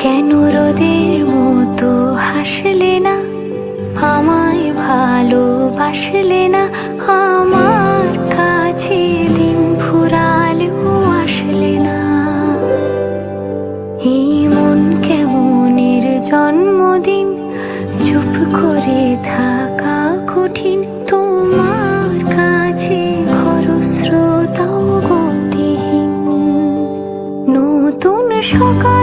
কেন রোদের মতো হাসলে না, আমায় ভালোবাসলে না, আমার কাছে দিন ফুরালেও আসলে না। এই মন কেমনের জন্মদিন, চুপ করে থাকা কঠিন, তোমার কাছে খরস্রোতাও গতিহীন। নতুন সকাল